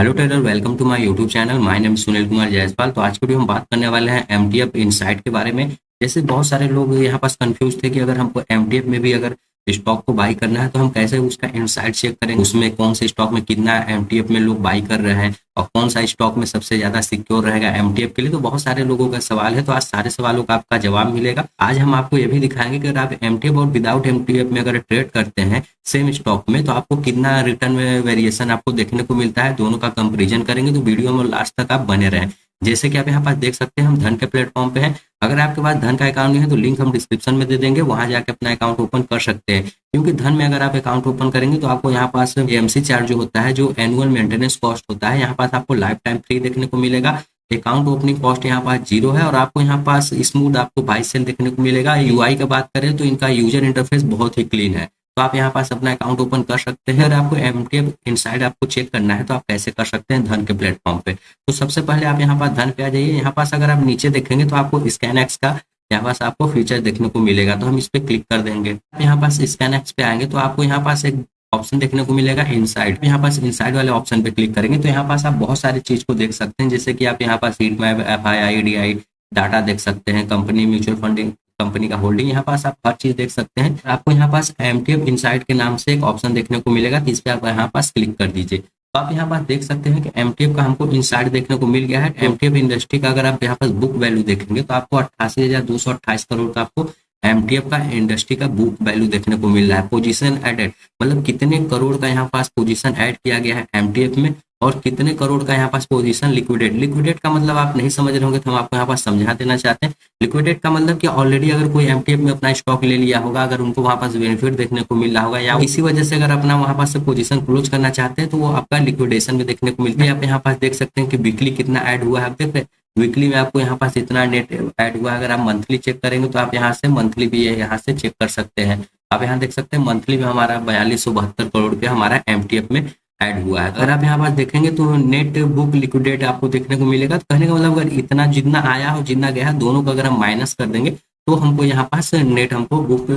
Hello trader, welcome to my YouTube channel. My name Sunil Kumar Jaiswal. तो आज की वीडियो हम बात करने वाले हैं एमटीएफ इनसाइट के बारे में। जैसे बहुत सारे लोग यहाँ पास कंफ्यूज थे कि अगर हमको एमटीएफ में भी अगर स्टॉक को बाई करना है तो हम कैसे उसका इनसाइट चेक करेंगे, उसमें कौन से स्टॉक में कितना एमटीएफ में लोग बाई कर रहे हैं और कौन सा स्टॉक में सबसे ज्यादा सिक्योर रहेगा एमटीएफ के लिए। तो बहुत सारे लोगों का सवाल है, तो आज सारे सवालों का आपका जवाब मिलेगा। आज हम आपको ये भी दिखाएंगे कि अगर आप एमटीएफ और विदाउट एमटीएफ में अगर ट्रेड करते हैं सेम स्टॉक में तो आपको कितना रिटर्न में वेरिएशन आपको देखने को मिलता है। दोनों का कंपेरिजन करेंगे, तो वीडियो में लास्ट तक आप बने रहें। जैसे कि आप यहाँ पास देख सकते हैं, हम धन के प्लेटफॉर्म पे हैं। अगर आपके पास धन का अकाउंट नहीं है तो लिंक हम डिस्क्रिप्शन में दे देंगे, वहां जाके अपना अकाउंट ओपन कर सकते हैं। क्योंकि धन में अगर आप अकाउंट ओपन करेंगे तो आपको यहाँ पास एमसी चार्ज जो होता है, जो एनुअल मेंटेनेंस कॉस्ट होता है, यहाँ पास आपको लाइफ टाइम फ्री देखने को मिलेगा। अकाउंट ओपनिंग कॉस्ट यहाँ पास 0 है और आपको यहाँ पास स्मूथ आपको बाई सेल देखने को मिलेगा। यूआई की बात करें तो इनका यूजर इंटरफेस बहुत ही क्लीन है, तो आप यहाँ पास अपना अकाउंट ओपन कर सकते हैं। अगर आपको एमटीएफ इनसाइड आपको चेक करना है तो आप कैसे कर सकते हैं धन के प्लेटफॉर्म पे। तो सबसे पहले आप यहाँ पास धन पे आ जाइए। यहाँ पास अगर आप नीचे देखेंगे तो आपको स्कैन एक्स का यहाँ पास आपको फीचर देखने को मिलेगा, तो हम इस पे क्लिक कर देंगे। यहाँ पास स्कैन एक्स पे आएंगे तो आपको यहाँ पास एक ऑप्शन देखने को मिलेगा इनसाइड। यहाँ पास इनसाइड वाले ऑप्शन पे क्लिक करेंगे तो यहाँ पास आप बहुत सारी चीज को देख सकते हैं। जैसे कि आप यहाँ पास heat map, FII, DI data देख सकते हैं, कंपनी म्यूचुअल फंडिंग, कंपनी का होल्डिंग, यहाँ पास आप हर चीज देख सकते हैं। आपको यहाँ पास एमटीएफ इनसाइट के नाम से एक ऑप्शन देखने को मिलेगा, तो इस पे आप यहाँ पास क्लिक कर दीजिए। तो आप यहाँ पास देख सकते हैं कि एमटीएफ का हमको इनसाइट देखने को मिल गया है। एमटीएफ इंडस्ट्री का अगर आप यहाँ पास बुक वैल्यू देखेंगे तो आपको 88,228 करोड़ का आपको एमटीएफ का इंडस्ट्री का बुक वैल्यू देखने को मिल रहा है। पोजीशन एडेड मतलब कितने करोड़ का यहाँ पास पोजीशन ऐड किया गया है एमटीएफ में, और कितने करोड़ का यहाँ पास पोजीशन लिक्विडेट। लिक्विडेट का मतलब आप नहीं समझ रहे होंगे तो हम आपको यहाँ पास समझा देना चाहते हैं। लिक्विडेट का मतलब कि ऑलरेडी अगर कोई एमटीएफ में अपना स्टॉक ले लिया होगा, अगर उनको वहां पास बेनिफिट देखने को मिल रहा होगा या इसी वजह से अगर अपना वहां पास से पोजीशन क्लोज करना चाहते हैं तो वो आपका लिक्विडेशन में देखने को मिलता है। आप यहाँ पास देख सकते हैं कि वीकली कितना ऐड हुआ है। आप देख रहे हैं वीकली में आपको यहाँ पास इतना नेट ऐड हुआ है। अगर आप मंथली चेक करेंगे तो आप यहाँ से मंथली भी यहाँ से चेक कर सकते हैं। आप यहाँ देख सकते हैं मंथली में हमारा 4272 करोड़ रुपया हमारा एमटीएफ में ऐड हुआ है। अगर आप यहाँ पास देखेंगे तो नेट बुक लिक्विडेट आपको देखने को मिलेगा। तो कहने का मतलब अगर इतना जितना आया हो जितना गया है दोनों का अगर हम माइनस कर देंगे तो हमको यहाँ पास नेट हमको बुक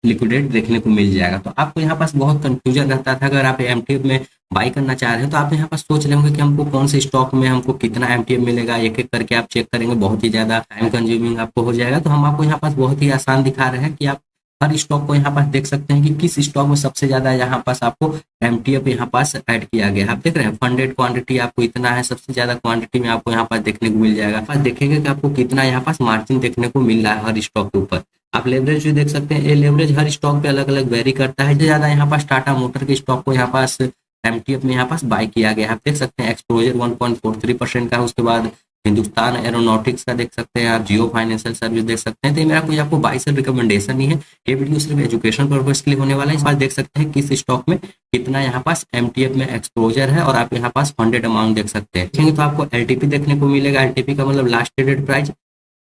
लिक्विडेट देखने को मिल जाएगा। तो आपको यहाँ पास बहुत कंफ्यूजन रहता था अगर आप एमटीएफ में बाई करना चाह रहे हैं तो आप यहाँ पास सोच रहे होंगे कि हमको कौन से स्टॉक में हमको कितना एमटीएफ मिलेगा, एक एक करके आप चेक करेंगे, बहुत ही ज्यादा टाइम कंज्यूमिंग आपको हो जाएगा। तो हम आपको यहाँ पास बहुत ही आसान दिखा रहे हैं कि आप हर स्टॉक को यहाँ पास देख सकते हैं कि किस स्टॉक में सबसे ज्यादा यहाँ पास आपको एमटीएफ यहाँ पास ऐड किया गया है। आप देख रहे हैं फंडेड क्वांटिटी आपको इतना है, सबसे ज्यादा क्वांटिटी में आपको यहाँ पास देखने को मिल जाएगा। पास देखेंगे कि आपको कितना यहाँ पास मार्जिन देखने को मिल रहा है हर स्टॉक के ऊपर। आप लेवरेज भी देख सकते हैं, ये लेवरेज हर स्टॉक पे अलग अलग वेरी करता है। ज्यादा यहाँ पास टाटा मोटर के स्टॉक को यहाँ पास एमटीएफ में यहाँ पास बाई किया गया है। आप देख सकते हैं एक्सपोजर 1.43% का है। उसके बाद हिंदुस्तान एरोनॉटिक्स का देख सकते हैं, आप जियो फाइनेंशियल सर्विस देख सकते हैं। तो मेरा कोई आपको बाई सेल रिकमेंडेशन नहीं है, ये वीडियो सिर्फ एजुकेशन पर्पज के लिए होने वाला है। इस बार देख सकते हैं किस स्टॉक में कितना यहाँ पास एमटीएफ में एक्सपोजर है और आप यहाँ पास फंडेड अमाउंट देख सकते हैं। देखेंगे तो आपको एलटीपी देखने को मिलेगा। एलटीपी का मतलब last traded price.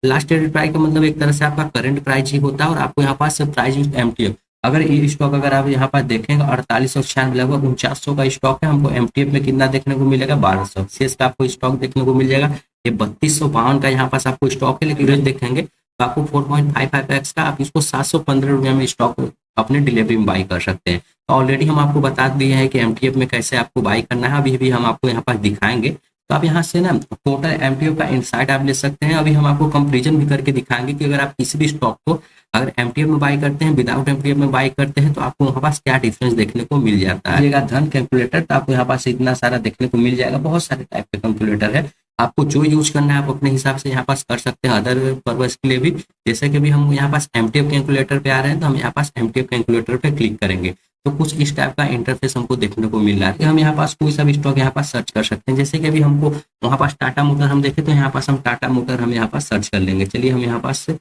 Last traded price का मतलब एक तरह से आपका करंट प्राइस ही होता है और आपको यहाँ पास प्राइस एमटीएफ। अगर ये स्टॉक अगर आप यहाँ पास देखेंगे 4896 लगभग 4900 का स्टॉक है, हमको एमटीएफ में कितना देखने को मिलेगा 1200। शेष का आपको स्टॉक देखने को मिल जाएगा। ये 3252 का यहाँ पास आपको स्टॉक है, लेकिन रेट देखेंगे तो आपको 4.55x का आप इसको 715 रुपये में स्टॉक अपने डिलीवरी में बाई कर सकते हैं। तो ऑलरेडी हम आपको बता दिए हैं कि एमटीएफ में कैसे आपको बाई करना है, अभी भी हम आपको यहाँ पास दिखाएंगे। तो आप यहाँ से ना टोटल एमटीएफ का इनसाइट आप ले सकते हैं। अभी हम आपको कंपेरिजन भी करके दिखाएंगे कि अगर आप किसी भी स्टॉक को अगर एमटीएफ में बाई करते हैं, विदाउट एमटीएफ में बाई करते हैं तो आपको वहाँ पास क्या डिफरेंस देखने को मिल जाता है। धन कैलकुलेटर तो आपको यहाँ पास इतना सारा देखने को मिल जाएगा। बहुत सारे टाइप के कैलकुलेटर है, आपको जो यूज करना है आप अपने हिसाब से यहाँ पास कर सकते हैं अदर पर्पज के लिए भी। जैसे कि अभी हम यहाँ पास एमटीएफ कैलकुलेटर पे आ रहे हैं तो हम यहाँ पास एमटीएफ कैलकुलेटर पे क्लिक करेंगे तो कुछ इस टाइप का इंटरफेस हमको देखने को मिल रहा है। हम यहाँ पास कोई सा भी स्टॉक यहाँ पास सर्च कर सकते हैं। जैसे कि अभी हमको वहाँ पास टाटा मोटर हम देखे तो यहाँ पास हम टाटा मोटर हम यहाँ पास सर्च कर लेंगे। चलिए हम यहाँ पास से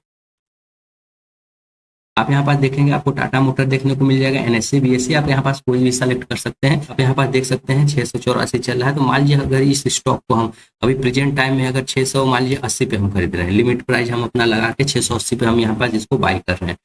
आप यहाँ पास देखेंगे आपको टाटा मोटर देखने को मिल जाएगा। एनएससी बीएससी आप यहाँ पास कोई भी सेलेक्ट कर सकते हैं। आप यहाँ पास देख सकते हैं 684 चल रहा है। तो मान लीजिए अगर इस स्टॉक को हम अभी प्रेजेंट टाइम में अगर 600 मान लीजिए 80 पे हम खरीद रहे हैं, लिमिट प्राइस हम अपना लगा के 680 पे हम यहाँ पास इसको बाई कर रहे हैं।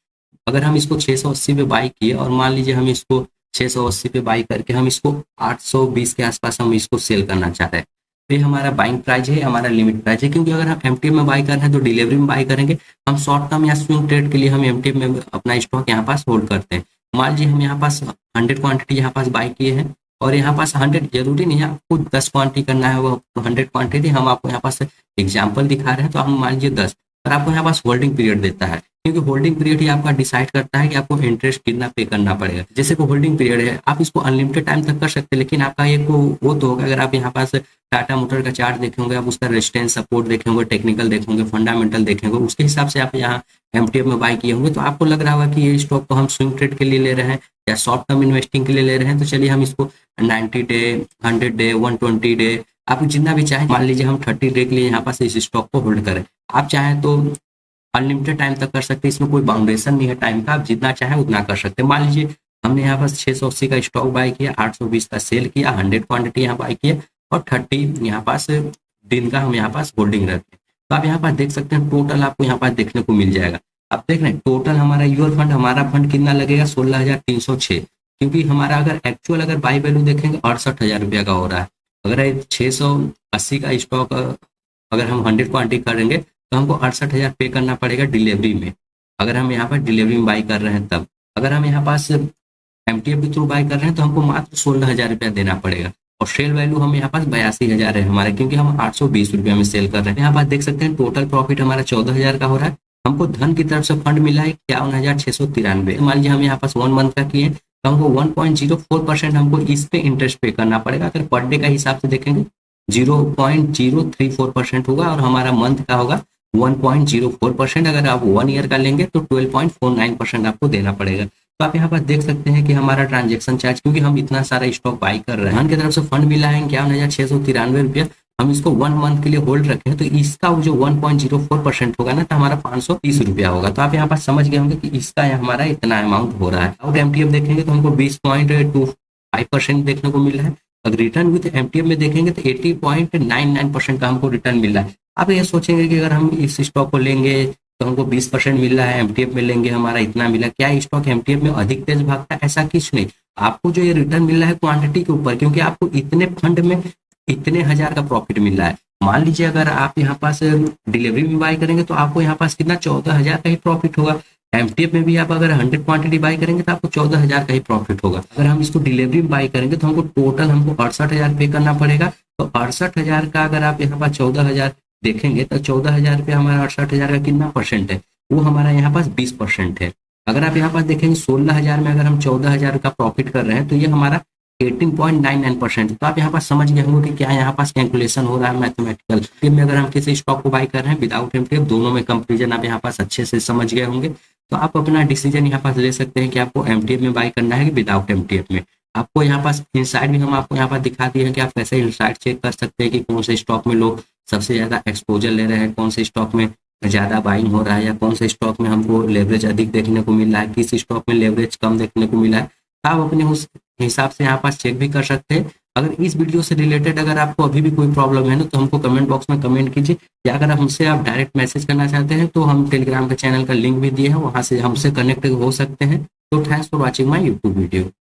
अगर हम इसको 680 पे बाई किए और मान लीजिए हम इसको 680 पे बाई करके हम इसको 820 के आसपास हम इसको सेल करना चाह रहे हैं, तो ये हमारा बाइंग प्राइस है, हमारा लिमिट प्राइस है। क्योंकि अगर हम एमटीएफ में बाई कर रहे हैं तो डिलीवरी में बाई करेंगे। हम शॉर्ट टर्म या स्विंग ट्रेड के लिए हम एमटीएफ में अपना स्टॉक यहाँ पास होल्ड करते हैं। मान लीजिए हम यहाँ पास 100 क्वांटिटी यहाँ पास बाई किए हैं और यहाँ पास 100 जरूरी नहीं है आपको 10 क्वांटिटी करना है, वो 100 क्वांटिटी हम आपको यहाँ पास एग्जाम्पल दिखा रहे हैं, तो हम मान लीजिए 10, पर आपको यहाँ पास होल्डिंग पीरियड देता है, क्योंकि होल्डिंग पीरियड ही आपका डिसाइड करता है कि आपको इंटरेस्ट कितना पे करना पड़ेगा। जैसे कि होल्डिंग पीरियड है, आप इसको अनलिमिटेड टाइम तक कर सकते हैं, लेकिन आपका एक वो तो होगा, अगर आप यहाँ पास टाटा मोटर का चार्ट देखेंगे, आप उसका रेजिस्टेंस सपोर्ट देखेंगे, टेक्निकल देखेंगे, फंडामेंटल देखेंगे, उसके हिसाब से आप यहाँ एमटीएफ में बाय किए होंगे, तो आपको लग रहा होगा कि ये स्टॉक तो हम स्विंग ट्रेड के लिए ले रहे हैं या शॉर्ट टर्म इन्वेस्टिंग के लिए ले रहे हैं, तो चलिए हम इसको 90 डे, 100 डे, 120 डे, आप जितना भी चाहें, मान लीजिए हम 30 डे के लिए यहाँ पास इस स्टॉक को होल्ड करें। आप चाहें तो अनलिमिटेड टाइम तक कर सकते हैं, इसमें कोई बाउंडेशन नहीं है टाइम का, आप जितना चाहें उतना कर सकते हैं। मान लीजिए हमने यहाँ पास 680 का स्टॉक बाय किया, 820 का सेल किया, 100 क्वांटिटी यहाँ बाय किया और 30 यहाँ पास दिन का हम यहाँ पास होल्डिंग रखते हैं। तो आप यहाँ पास देख सकते हैं टोटल आपको यहाँ पास देखने को मिल जाएगा। आप देख रहे हैं टोटल हमारा यूर फंड, हमारा फंड कितना लगेगा 16,306, क्योंकि हमारा अगर एक्चुअल अगर बाई वैल्यू देखेंगे 68,000 रुपया का हो रहा है। अगर 680 का स्टॉक अगर हम 100 क्वांटिटी करेंगे तो हमको 68,000 पे करना पड़ेगा डिलीवरी में, अगर हम यहाँ पर डिलीवरी में बाई कर रहे हैं तब। अगर हम यहाँ पास एमटीएफ के थ्रू बाई कर रहे हैं तो हमको मात्र 16,000 रुपया देना पड़ेगा, और सेल वैल्यू हम यहाँ पास 82,000 है हमारे, क्योंकि हम 820 रुपया में सेल कर रहे हैं। यहाँ पास देख सकते हैं टोटल प्रॉफिट हमारा 14,000 का हो रहा है। हमको धन की तरफ से फंड मिला है 51,693। मान लीजिए हम यहाँ पास 1 मंथ का किए तो हमको 1.04% हमको इस पे इंटरेस्ट पे करना पड़ेगा। अगर पर डे का हिसाब से देखेंगे 0.034% होगा, और हमारा मंथ का होगा 1.04%। अगर आप 1 ईयर का लेंगे तो 12.49% आपको देना पड़ेगा। तो आप यहाँ पर देख सकते हैं कि हमारा ट्रांजेक्शन चार्ज, क्योंकि हम इतना सारा स्टॉक बाई कर रहे हैं, धन की तरफ से फंड मिला है 51,693 रुपया, हम इसको 1 मंथ के लिए होल्ड रखे हैं, तो इसका जो 1.04% होगा ना, तो हमारा 530 रुपया होगा। तो आप यहाँ पर समझ गए होंगे कि इसका हमारा इतना अमाउंट हो रहा है। और एमटीएफ देखेंगे तो हमको 20.25% देखने को मिल रहा है। अगर रिटर्न विद एमटीएफ में देखेंगे तो 80.99% का हमको रिटर्न मिल रहा है। आप ये सोचेंगे कि अगर हम इस स्टॉक को लेंगे तो हमको 20% मिल रहा है, एमटीएफ में लेंगे हमारा इतना मिला, क्या स्टॉक एमटीएफ में अधिक तेज भागता है? ऐसा कुछ नहीं। आपको जो ये रिटर्न मिल रहा है क्वांटिटी के ऊपर, क्योंकि आपको इतने फंड में इतने हजार का प्रॉफिट मिल रहा है। मान लीजिए अगर आप यहाँ पास डिलीवरी में बाय करेंगे तो आपको यहाँ पास कितना 14,000 का ही प्रॉफिट होगा। एमटीएफ में भी आप अगर 100 क्वांटिटी बाय करेंगे तो आपको 14,000 का ही प्रॉफिट होगा। अगर हम इसको डिलीवरी में बाय करेंगे तो हमको टोटल हमको 68,000 पे करना पड़ेगा। तो 68,000 का अगर आप यहाँ पास 14,000 देखेंगे तो 14,000 रुपया हमारा 68,000 का कितना परसेंट है? वो हमारा यहाँ पास 20% है। अगर आप यहाँ पास देखेंगे 16,000 में अगर हम 14,000 का प्रॉफिट कर रहे हैं तो ये हमारा 18.99%। तो आप यहाँ पास समझ गए होंगे कि क्या यहाँ पास कैलकुलेशन हो रहा है मैथमेटिकल में। अगर हम किसी स्टॉक को बाय कर रहे हैं विदाउट एमटीएफ, दोनों में कंपेरिजन आप यहाँ पास अच्छे से समझ गए होंगे। तो आप अपना डिसीजन यहाँ पास ले सकते हैं कि आपको एमटीएफ में बाय करना है कि विदाउट एमटीएफ में। आपको यहाँ पास इनसाइड भी हम आपको यहाँ पर दिखा दिए हैं कि आप कैसे इनसाइड चेक कर सकते हैं कि कौन से स्टॉक में लोग सबसे ज्यादा एक्सपोजर ले रहे हैं, कौन से स्टॉक में ज्यादा बाइंग हो रहा है, या कौन से स्टॉक में हमको लेवरेज अधिक देखने को मिल रहा है, किस स्टॉक में लेवरेज कम देखने को मिला है। आप अपने उस हिसाब से यहाँ पास चेक भी कर सकते हैं। अगर इस वीडियो से रिलेटेड अगर आपको अभी भी कोई प्रॉब्लम है ना, तो हमको कमेंट बॉक्स में कमेंट कीजिए, या अगर हमसे आप डायरेक्ट मैसेज करना चाहते हैं तो हम टेलीग्राम के चैनल का लिंक भी दिए हैं, वहां से हमसे कनेक्ट हो सकते हैं। तो thanks for watching my YouTube video.